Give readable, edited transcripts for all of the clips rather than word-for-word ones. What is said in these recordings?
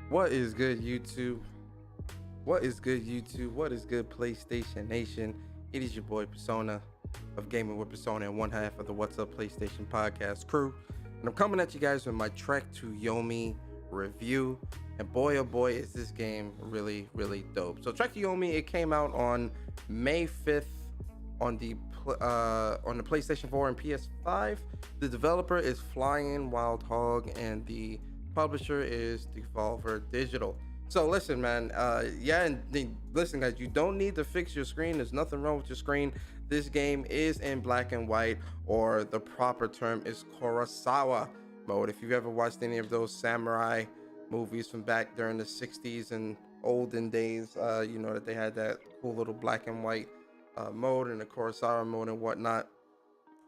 What is good, YouTube? What is good, YouTube? What is good, PlayStation Nation? It is your boy Persona of Gaming with Persona and one half of the What's Up PlayStation podcast crew. And I'm coming at you guys with my Trek to Yomi review. And boy, oh boy, is this game really, really dope. So Trek to Yomi, it came out on May 5th on the PlayStation 4 and PS5. The developer is Flying Wild Hog, and the publisher is Devolver Digital. So listen, man. Listen, guys. You don't need to fix your screen. There's nothing wrong with your screen. This game is in black and white, or the proper term is Kurosawa mode. If you've ever watched any of those samurai movies from back during the 60s and olden days, you know that they had that cool little black and white mode and the Kurosawa mode and whatnot.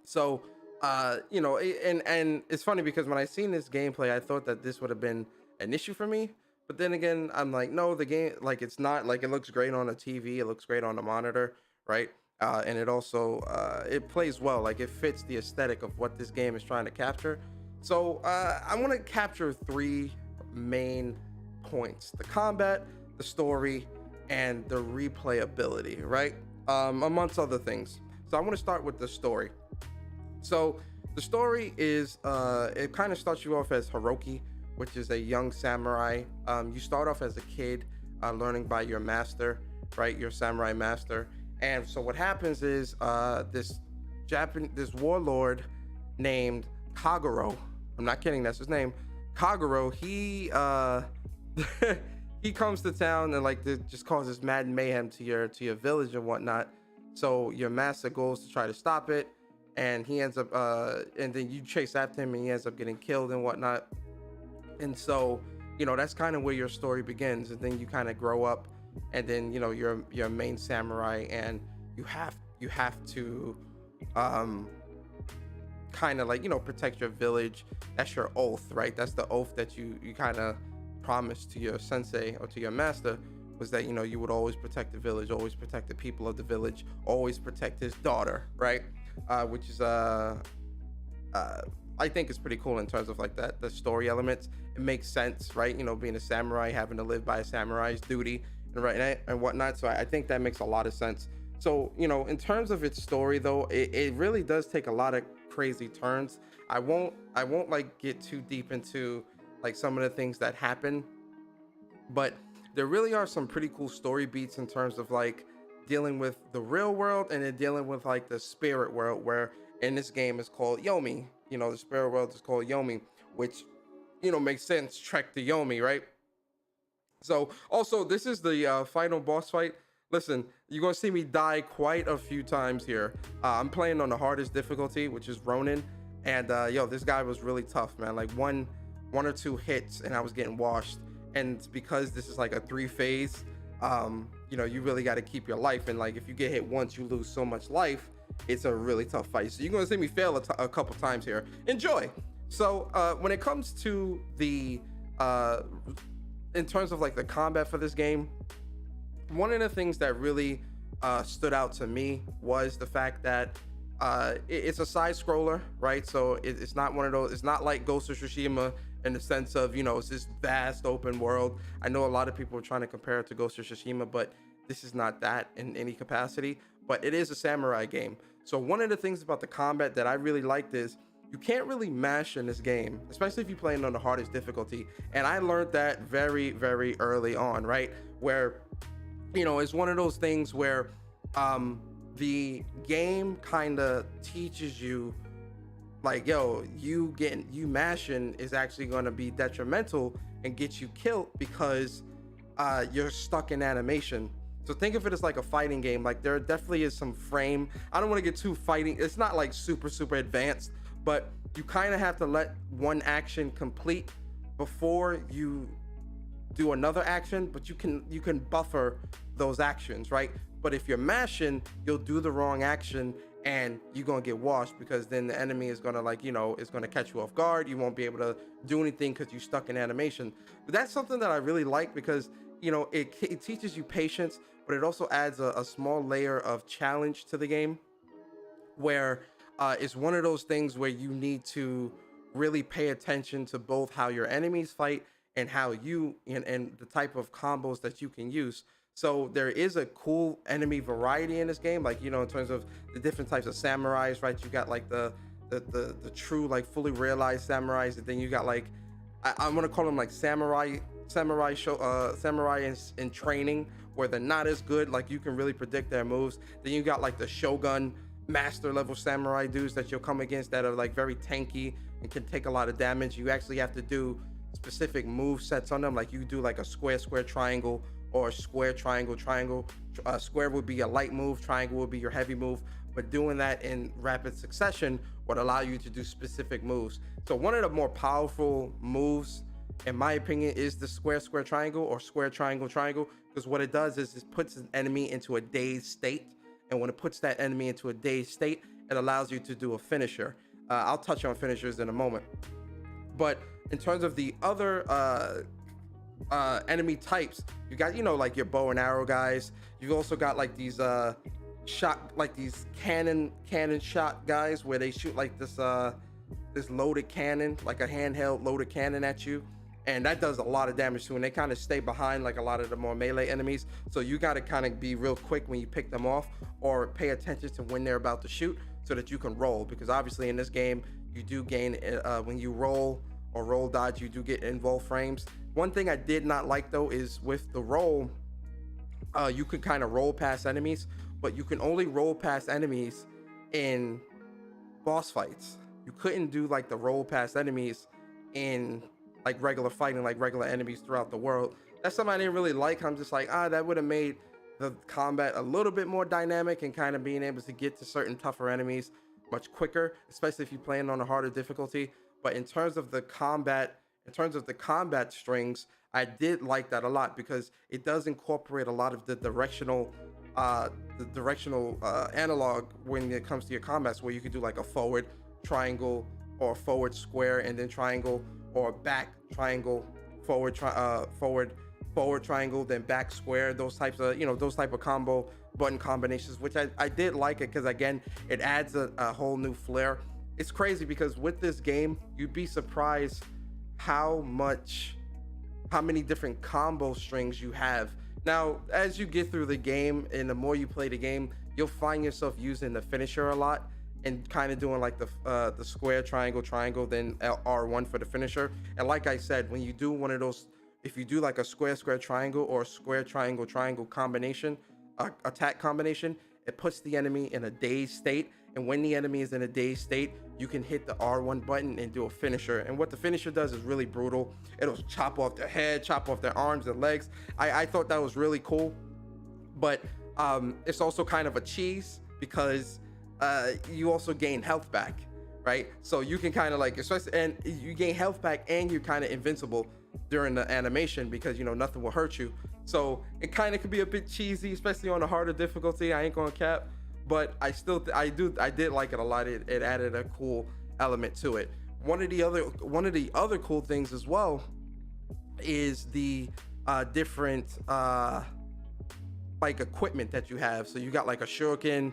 So, and it's funny because when I seen this gameplay, I thought that this would have been an issue for me. But then again, I'm like, no, the game, like, it's not. Like, it looks great on a TV, it looks great on the monitor, right? And it also it plays well. Like, it fits the aesthetic of what this game is trying to capture. So I want to capture three main points: the combat, the story, and the replayability, right? Amongst other things. So I want to start with the story. So the story is it kind of starts you off as Hiroki, which is a young samurai. You start off as a kid learning by your master, right? Your samurai master. And so what happens is this warlord named Kagero, I'm not kidding, that's his name, Kagero, he he comes to town and like just causes mad mayhem to your village and whatnot. So your master goes to try to stop it, and he ends up and then you chase after him and he ends up getting killed and whatnot. And so, you know, that's kind of where your story begins, and then you kind of grow up, and then, you know, you're a main samurai, and you have to kind of, like, you know, protect your village. That's your oath, right? That's the oath that you kind of promised to your sensei or to your master, was that, you know, you would always protect the village, always protect the people of the village, always protect his daughter, right? Which is I think it's pretty cool in terms of like the story elements. It makes sense, right? You know, being a samurai, having to live by a samurai's duty and whatnot. So I think that makes a lot of sense. So, you know, in terms of its story though, it really does take a lot of crazy turns. I won't like get too deep into like some of the things that happen, but there really are some pretty cool story beats in terms of like dealing with the real world and then dealing with like the spirit world, where in this game is called Yomi. You know, the spirit world is called Yomi, which, you know, makes sense. Trek to Yomi, right? So also, this is the final boss fight. Listen, you're gonna see me die quite a few times here. I'm playing on the hardest difficulty, which is Ronin, and yo, this guy was really tough, man. Like one or two hits and I was getting washed. And because this is like a 3-phase, you know, you really got to keep your life, and like if you get hit once, you lose so much life. It's a really tough fight. So you're gonna see me fail a couple times here. Enjoy. So when it comes to the in terms of like the combat for this game, one of the things that really stood out to me was the fact that it's a side scroller, right? So it's not one of those, it's not like Ghost of Tsushima in the sense of, you know, it's this vast open world. I know a lot of people are trying to compare it to Ghost of Tsushima, but this is not that in any capacity. But it is a samurai game. So one of the things about the combat that I really liked is you can't really mash in this game, especially if you're playing on the hardest difficulty. And I learned that very, very early on, right? Where, you know, it's one of those things where the game kind of teaches you like, yo, you mashing is actually going to be detrimental and get you killed because you're stuck in animation. So think of it as like a fighting game. Like there definitely is some frame. I don't want to get too fighting. It's not like super advanced, but you kind of have to let one action complete before you do another action, but you can buffer those actions, right? But if you're mashing, you'll do the wrong action and you're gonna get washed, because then the enemy is gonna, like, you know, it's gonna catch you off guard. You won't be able to do anything because you're stuck in animation. But that's something that I really like, because, you know, it teaches you patience, but it also adds a small layer of challenge to the game, where it's one of those things where you need to really pay attention to both how your enemies fight and how you and the type of combos that you can use. So there is a cool enemy variety in this game, like in terms of the different types of samurais, right? You got like the true like fully realized samurais, and then you got like I'm gonna call them like samurai in training, where they're not as good, like you can really predict their moves. Then you got like the shogun master level samurai dudes that you'll come against that are like very tanky and can take a lot of damage. You actually have to do specific move sets on them, like you do like a square triangle, or square triangle. Square would be a light move, triangle would be your heavy move, but doing that in rapid succession would allow you to do specific moves. So one of the more powerful moves, in my opinion, is the square triangle, or square triangle, because what it does is it puts an enemy into a dazed state, and when it puts that enemy into a dazed state, it allows you to do a finisher. I'll touch on finishers in a moment, but in terms of the other enemy types, you got like your bow and arrow guys. You've also got like these these cannon shot guys, where they shoot like this loaded cannon, like a handheld loaded cannon at you, and that does a lot of damage too, and they kind of stay behind like a lot of the more melee enemies. So you got to kind of be real quick when you pick them off, or pay attention to when they're about to shoot, so that you can roll, because obviously in this game you do gain when you roll or roll dodge, you do get involved frames. One thing I did not like though is with the roll, you could kind of roll past enemies, but you can only roll past enemies in boss fights. You couldn't do like the roll past enemies in like regular fighting, like regular enemies throughout the world. That's something I didn't really like. I'm just like, that would have made the combat a little bit more dynamic, and kind of being able to get to certain tougher enemies much quicker, especially if you're playing on a harder difficulty. But in terms of the combat strings, I did like that a lot, because it does incorporate a lot of the directional analog when it comes to your combats, where you could do like a forward triangle, or forward square and then triangle, or back triangle, forward triangle, then back square. Those types of those type of combo button combinations, which I did like it, because again, it adds a whole new flair. It's crazy, because with this game, you'd be surprised how many different combo strings you have. Now, as you get through the game and the more you play the game, you'll find yourself using the finisher a lot, and kind of doing like the square triangle, then R1 for the finisher. And like I said, when you do one of those, if you do like a square triangle, or square triangle combination, attack combination, it puts the enemy in a dazed state. And when the enemy is in a dazed state, you can hit the R1 button and do a finisher. And what the finisher does is really brutal. It'll chop off their head, chop off their arms and legs. I thought that was really cool. But it's also kind of a cheese, because you also gain health back, right? So you can kind of like, especially, and you gain health back, and you're kind of invincible during the animation, because nothing will hurt you. So it kind of could be a bit cheesy, especially on a harder difficulty. I ain't gonna cap, but I did like it a lot. It added a cool element to it. One of the other cool things as well is the different like equipment that you have. So you got like a shuriken,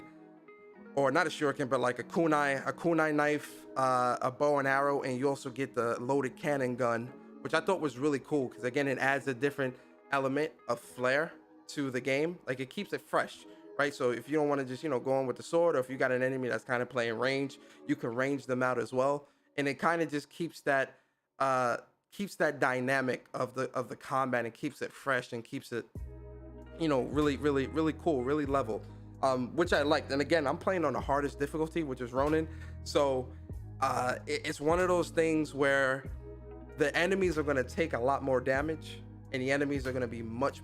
or not a shuriken, but like a kunai knife, a bow and arrow, and you also get the loaded cannon gun, which I thought was really cool, because again, it adds a different element of flair to the game. Like, it keeps it fresh, right? So if you don't want to just go on with the sword, or if you got an enemy that's kind of playing range, you can range them out as well, and it kind of just keeps that dynamic of the combat, and keeps it fresh, and keeps it really cool, really level, which I liked. And again, I'm playing on the hardest difficulty, which is Ronin, so it's one of those things where the enemies are going to take a lot more damage, and the enemies are going to be much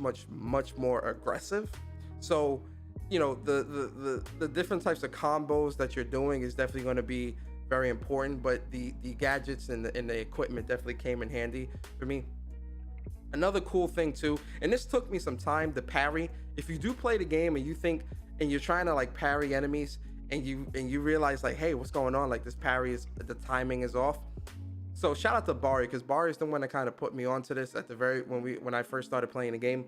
more aggressive. So the different types of combos that you're doing is definitely going to be very important, but the gadgets and the equipment definitely came in handy for me. Another cool thing too, and this took me some time to parry. If you do play the game and you think, and you're trying to like parry enemies, and you realize like, hey, what's going on? Like, this parry is, the timing is off. So shout out to Bari, because Bari is the one that kind of put me onto this at the when I first started playing the game.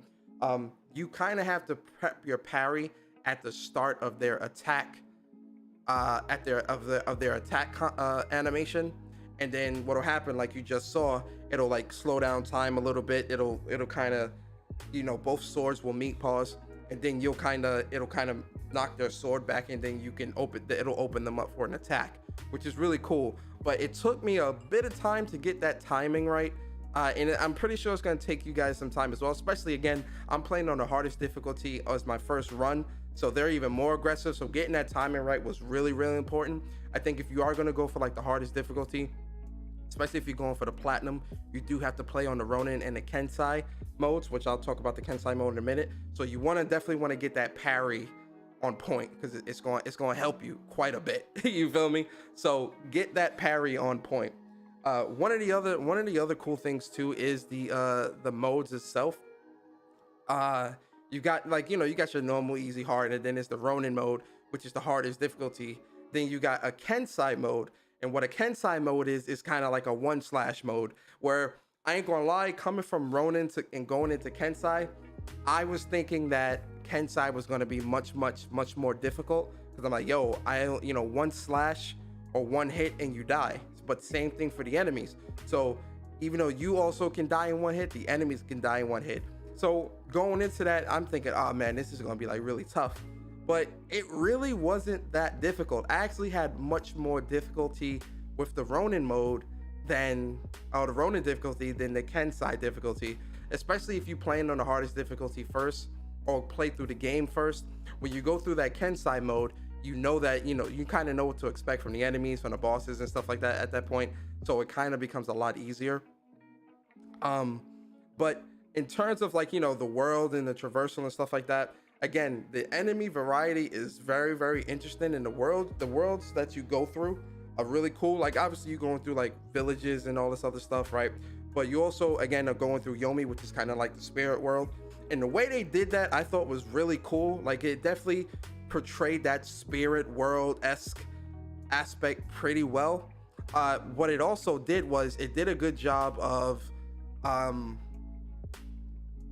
You kind of have to prep your parry at the start of their attack, attack animation, And then what'll happen, like you just saw, it'll like slow down time a little bit. It'll kind of, both swords will meet, pause, and then it'll kind of knock their sword back, and then you can it'll open them up for an attack, which is really cool. But it took me a bit of time to get that timing right. And I'm pretty sure it's going to take you guys some time as well, especially, again, I'm playing on the hardest difficulty as my first run, so they're even more aggressive. So getting that timing right was really, really important. I think if you are going to go for like the hardest difficulty, especially if you're going for the platinum, you do have to play on the Ronin and the Kensai modes, which I'll talk about the Kensai mode in a minute. So you definitely want to get that parry on point, because it's going to help you quite a bit. You feel me? So get that parry on point. One of the other cool things too is the modes itself. You got, like, you got your normal, easy, hard, and then it's the Ronin mode, which is the hardest difficulty. Then you got a Kensai mode, and what a Kensai mode is kind of like a 1/ mode, where I ain't gonna lie, coming from Ronin and going into Kensai, I was thinking that Kensai was gonna be much more difficult, because I'm like, yo, 1/ or one hit and you die. But same thing for the enemies. So even though you also can die in one hit, the enemies can die in one hit. So going into that, I'm thinking, oh man, this is gonna be like really tough. But it really wasn't that difficult. I actually had much more difficulty with the Ronin mode than the Ronin difficulty than the Kensai difficulty, especially if you playing on the hardest difficulty first, or play through the game first. When you go through that Kensai mode, you know that you kind of know what to expect from the enemies, from the bosses and stuff like that at that point, so it kind of becomes a lot easier. But in terms of, like, the world and the traversal and stuff like that, again, the enemy variety is very, very interesting. In the worlds that you go through are really cool. Like, obviously you're going through like villages and all this other stuff, right? But you also, again, are going through Yomi, which is kind of like the spirit world, and the way they did that I thought was really cool. Like, it definitely portrayed that spirit world-esque aspect pretty well. What it also did was it did a good job of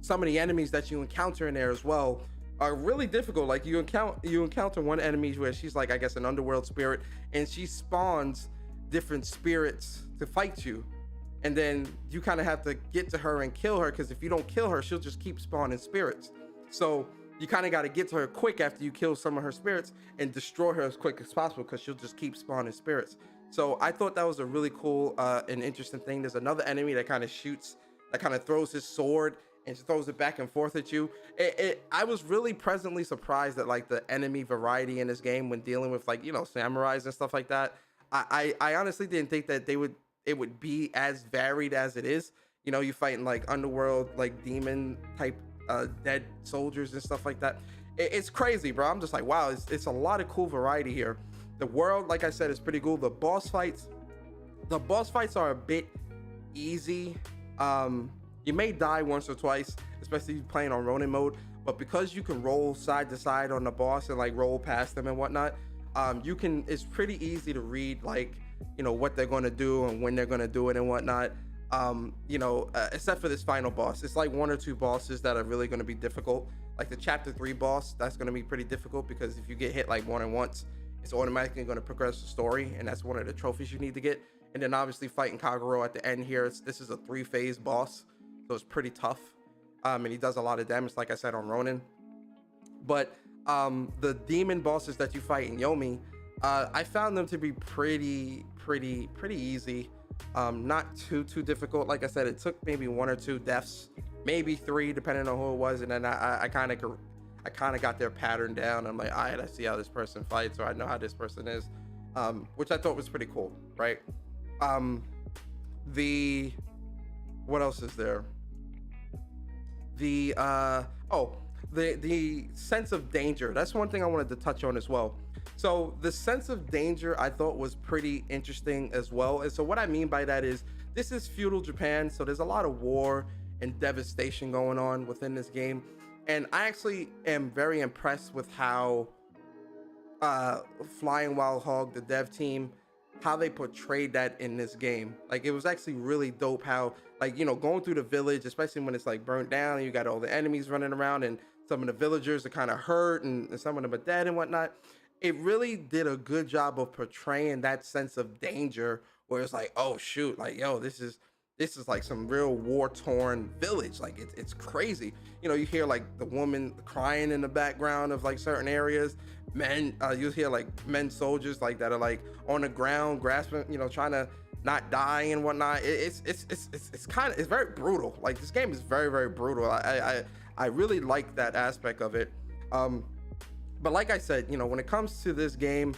some of the enemies that you encounter in there as well are really difficult. Like, you encounter one enemy where she's like, I guess, an underworld spirit, and she spawns different spirits to fight you, and then you kind of have to get to her and kill her, because if you don't kill her, she'll just keep spawning spirits. So you kind of got to get to her quick after you kill some of her spirits and destroy her as quick as possible, because she'll just keep spawning spirits. So I thought that was a really cool and interesting thing. There's another enemy that kind of throws his sword and throws it back and forth at you. I was really pleasantly surprised at like the enemy variety in this game when dealing with, like, samurais and stuff like that. I honestly didn't think that it would be as varied as it is. You fighting like underworld, like demon type dead soldiers and stuff like that. It's crazy, bro. I'm just like, wow, it's a lot of cool variety here. The world, like I said, is pretty cool. The boss fights are a bit easy. You may die once or twice, especially if you're playing on Ronin mode, but because you can roll side to side on the boss and like roll past them and whatnot, it's pretty easy to read, like, what they're going to do and when they're going to do it and whatnot. Except for this final boss. It's like one or two bosses that are really going to be difficult. Like the chapter 3 boss, that's going to be pretty difficult, because if you get hit like more than once, it's automatically going to progress the story, and that's one of the trophies you need to get. And then obviously fighting Kagero at the end here, this is a 3-phase boss, so it's pretty tough. And he does a lot of damage, like I said, on Ronin. But the demon bosses that you fight in Yomi, I found them to be pretty easy. Not too difficult. Like I said, it took maybe 1 or 2 deaths, maybe 3, depending on who it was, and then I kind of got their pattern down. I'm like, all right, I see how this person fights, or I know how this person is, which I thought was pretty cool, right? What else is there? The sense of danger. That's one thing I wanted to touch on as well. So the sense of danger I thought was pretty interesting as well. And so what I mean by that is, this is feudal Japan, so there's a lot of war and devastation going on within this game. And I actually am very impressed with how Flying Wild Hog, the dev team, how they portrayed that in this game. Like, it was actually really dope how, like, going through the village, especially when it's like burnt down and you got all the enemies running around and some of the villagers are kind of hurt and some of them are dead and whatnot. It really did a good job of portraying that sense of danger where it's like, oh shoot, like yo, this is like some real war torn village. Like it's crazy. You know, you hear like the woman crying in the background of like certain areas. Men, you hear like men soldiers like that are like on the ground grasping, you know, trying to not die and whatnot. It's kind of, it's very brutal. Like this game is very very brutal. I really like that aspect of it. But like I said, you know, when it comes to this game,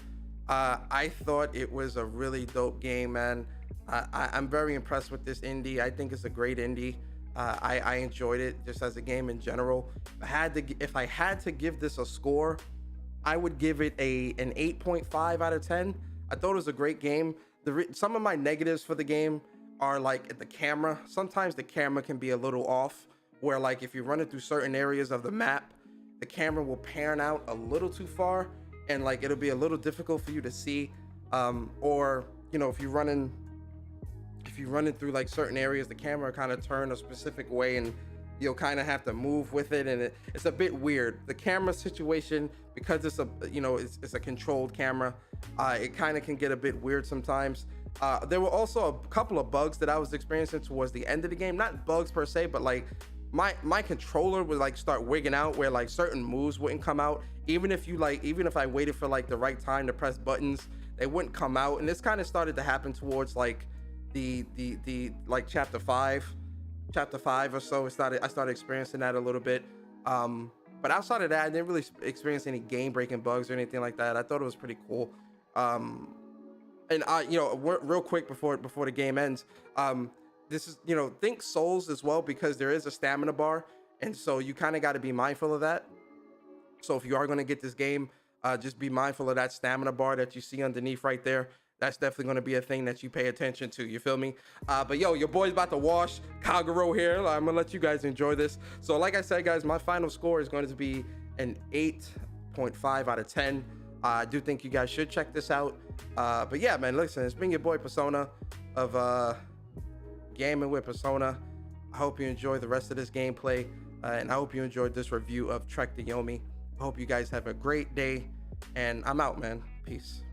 I thought it was a really dope game, man. I'm very impressed with this indie. I think it's a great indie. I enjoyed it just as a game in general. If I had to give this a score, I would give it an 8.5 out of 10. I thought it was a great game. Some of my negatives for the game are like the camera. Sometimes the camera can be a little off, where like if you're running through certain areas of the map, the camera will pan out a little too far, and like it'll be a little difficult for you to see. Or you know, if you're running through like certain areas, the camera kind of turn a specific way, and you'll kind of have to move with it, and it's a bit weird. The camera situation, because it's a, you know, it's a controlled camera, it kind of can get a bit weird sometimes. There were also a couple of bugs that I was experiencing towards the end of the game. Not bugs per se, but like my controller would like start wigging out, where like certain moves wouldn't come out, even if I waited for like the right time to press buttons, they wouldn't come out. And this kind of started to happen towards like the like chapter 5 or so. I started experiencing that a little bit. But outside of that, I didn't really experience any game breaking bugs or anything like that. I thought it was pretty cool. And you know, real quick before the game ends, this is, you know, think Souls as well, because there is a stamina bar, and so you kind of got to be mindful of that. So if you are going to get this game, just be mindful of that stamina bar that you see underneath right there. That's definitely going to be a thing that you pay attention to. You feel me? But yo, your boy's about to wash Kagero here. I'm gonna let you guys enjoy this. So like I said, guys, my final score is going to be an 8.5 out of 10. I do think you guys should check this out. But yeah, man, listen, it's been your boy Persona of Gaming with Persona. I hope you enjoy the rest of this gameplay, and I hope you enjoyed this review of Trek to Yomi. I hope you guys have a great day, and I'm out, man. Peace.